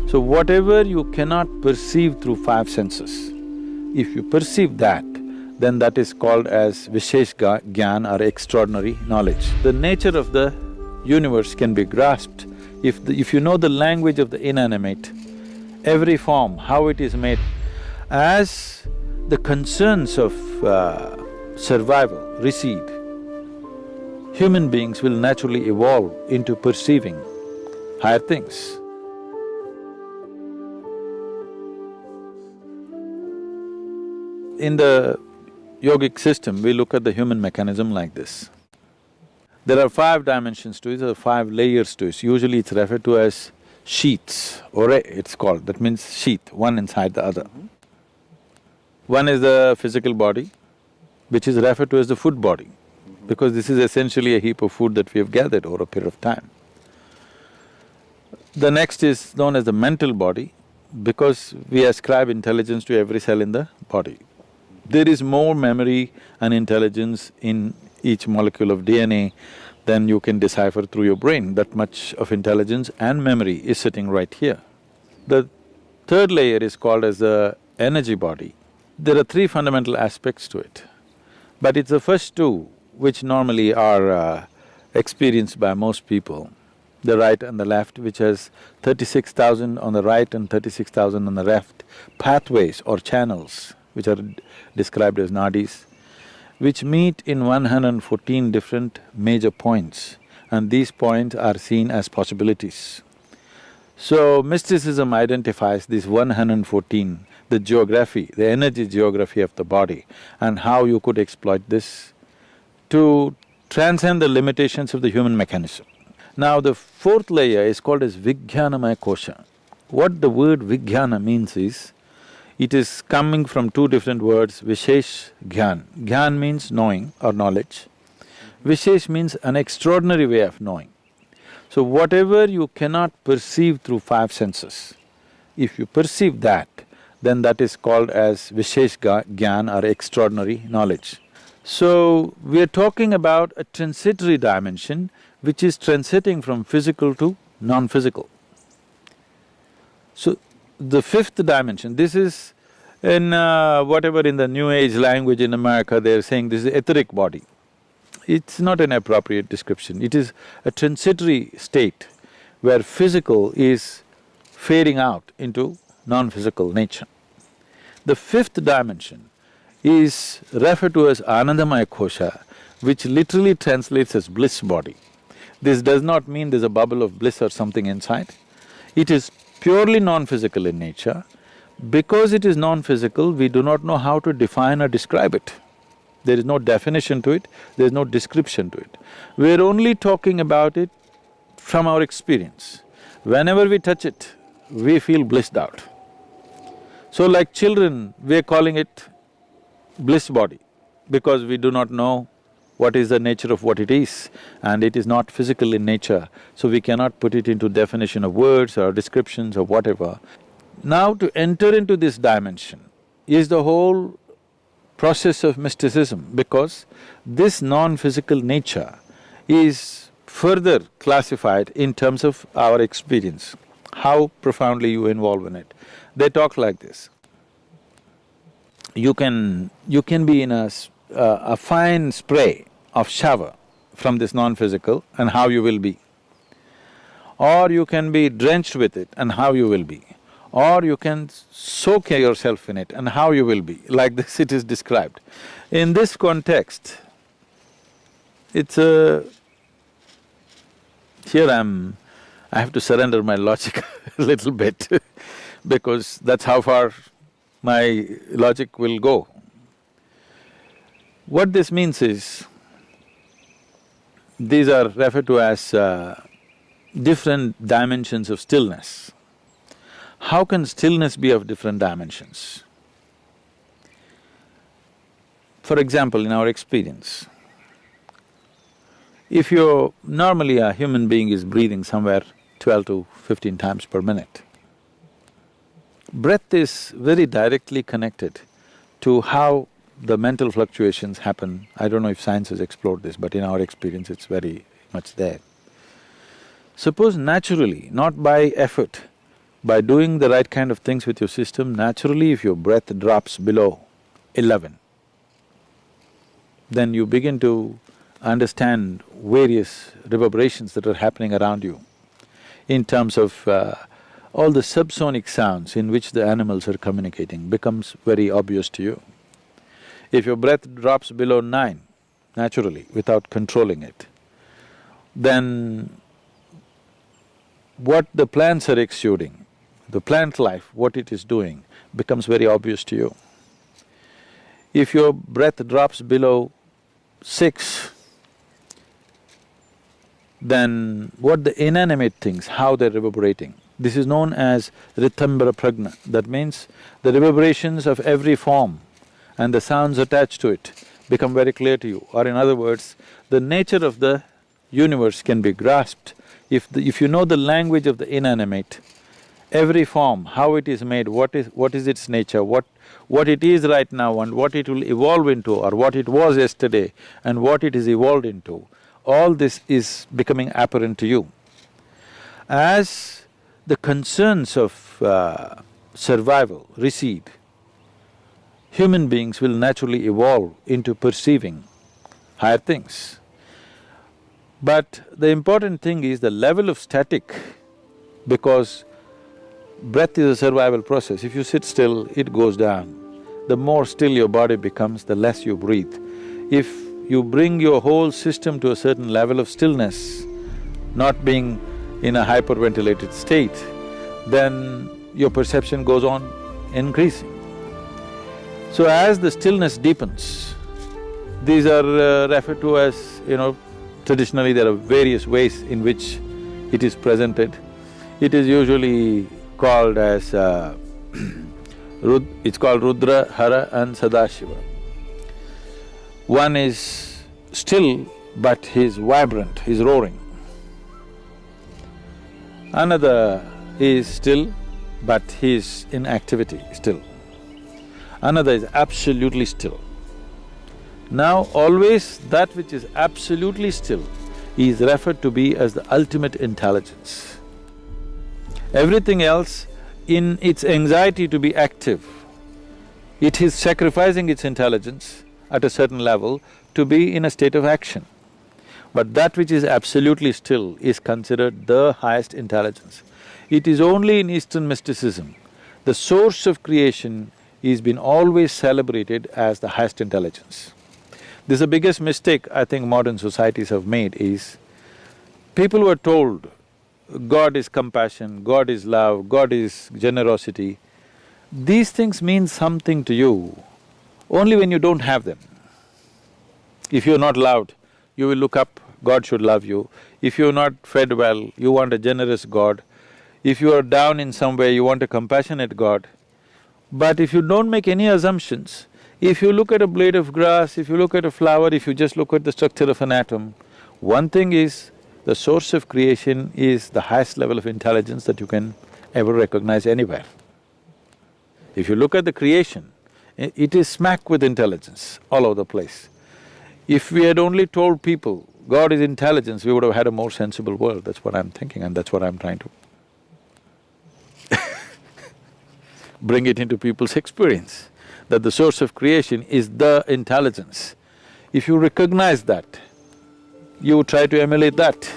So whatever you cannot perceive through five senses, if you perceive that, then that is called as Vishesh Gyan or extraordinary knowledge. The nature of the universe can be grasped if you know the language of the inanimate, every form, how it is made. As the concerns of survival recede, human beings will naturally evolve into perceiving higher things. In the yogic system, we look at the human mechanism like this. There are five dimensions to it, there are five layers to it. Usually it's referred to as sheaths, ore it's called, that means sheath, one inside the other. One is the physical body, which is referred to as the food body, because this is essentially a heap of food that we have gathered over a period of time. The next is known as the mental body, because we ascribe intelligence to every cell in the body. There is more memory and intelligence in each molecule of DNA than you can decipher through your brain. That much of intelligence and memory is sitting right here. The third layer is called as the energy body. There are three fundamental aspects to it, but it's the first two which normally are experienced by most people, the right and the left, which has 36,000 on the right and 36,000 on the left, pathways or channels, which are described as nadis, which meet in 114 different major points, and these points are seen as possibilities. So, mysticism identifies these 114, the geography, the energy geography of the body, and how you could exploit this to transcend the limitations of the human mechanism. Now, the fourth layer is called as Vijnanamaya Kosha. What the word Vijnana means is, it is coming from two different words, Vishesh Gyan. Gyan means knowing or knowledge. Vishesh means an extraordinary way of knowing. So whatever you cannot perceive through five senses, if you perceive that, then that is called as Vishesh Gyan or extraordinary knowledge. So, we are talking about a transitory dimension which is transiting from physical to non-physical. So, the fifth dimension, this is in whatever in the New Age language in America, they're saying this is etheric body. It's not an appropriate description, it is a transitory state where physical is fading out into non-physical nature. The fifth dimension is referred to as Anandamaya Kosha, which literally translates as bliss body. This does not mean there's a bubble of bliss or something inside. It is purely non-physical in nature. Because it is non-physical, we do not know how to define or describe it. There is no definition to it, there is no description to it. We're only talking about it from our experience. Whenever we touch it, we feel blissed out. So like children, we're calling it bliss body, because we do not know what is the nature of what it is, and it is not physical in nature, so we cannot put it into definition of words or descriptions or whatever. Now to enter into this dimension is the whole process of mysticism, because this non-physical nature is further classified in terms of our experience, how profoundly you involve in it. They talk like this. You can be in a fine spray of shower from this non-physical and how you will be. Or you can be drenched with it and how you will be. Or you can soak yourself in it and how you will be, like this it is described. In this context, it's a… here I have to surrender my logic a little bit because that's how far my logic will go. What this means is, these are referred to as different dimensions of stillness. How can stillness be of different dimensions? For example, in our experience, if you're… normally a human being is breathing somewhere 12 to 15 times per minute. Breath is very directly connected to how the mental fluctuations happen. I don't know if science has explored this, but in our experience it's very much there. Suppose naturally, not by effort, By doing the right kind of things with your system, naturally if your breath drops below 11, then you begin to understand various reverberations that are happening around you in terms of all the subsonic sounds in which the animals are communicating becomes very obvious to you. If your breath drops below 9, naturally, without controlling it, then what the plants are exuding, the plant life, what it is doing, becomes very obvious to you. If your breath drops below 6, then what the inanimate things, how they're reverberating, this is known as ritambara prajna. That means the reverberations of every form and the sounds attached to it become very clear to you. Or in other words, the nature of the universe can be grasped if you know the language of the inanimate. Every form, how it is made, what is its nature, what it is right now and what it will evolve into, or what it was yesterday and what it is evolved into, all this is becoming apparent to you. As the concerns of survival recede, human beings will naturally evolve into perceiving higher things. But the important thing is the level of static, because breath is a survival process. If you sit still, it goes down. The more still your body becomes, the less you breathe. If you bring your whole system to a certain level of stillness, not being in a hyperventilated state, then your perception goes on increasing. So as the stillness deepens, these are referred to as, traditionally there are various ways in which it is presented. It is usually called as it's called Rudra, Hara and Sadashiva. One is still, but he's vibrant, he's roaring. Another is still, but he's in activity still. Another is absolutely still. Now always that which is absolutely still is referred to be as the ultimate intelligence. Everything else, in its anxiety to be active, it is sacrificing its intelligence at a certain level to be in a state of action. But that which is absolutely still is considered the highest intelligence. It is only in Eastern mysticism, the source of creation is been always celebrated as the highest intelligence. This is the biggest mistake I think modern societies have made is, people were told God is compassion, God is love, God is generosity. These things mean something to you only when you don't have them. If you're not loved, you will look up, God should love you. If you're not fed well, you want a generous God. If you are down in some way, you want a compassionate God. But if you don't make any assumptions, if you look at a blade of grass, if you look at a flower, if you just look at the structure of an atom, one thing is, the source of creation is the highest level of intelligence that you can ever recognize anywhere. If you look at the creation, it is smack with intelligence all over the place. If we had only told people God is intelligence, we would have had a more sensible world. That's what I'm thinking and that's what I'm trying to bring it into people's experience, that the source of creation is the intelligence. If you recognize that, you try to emulate that.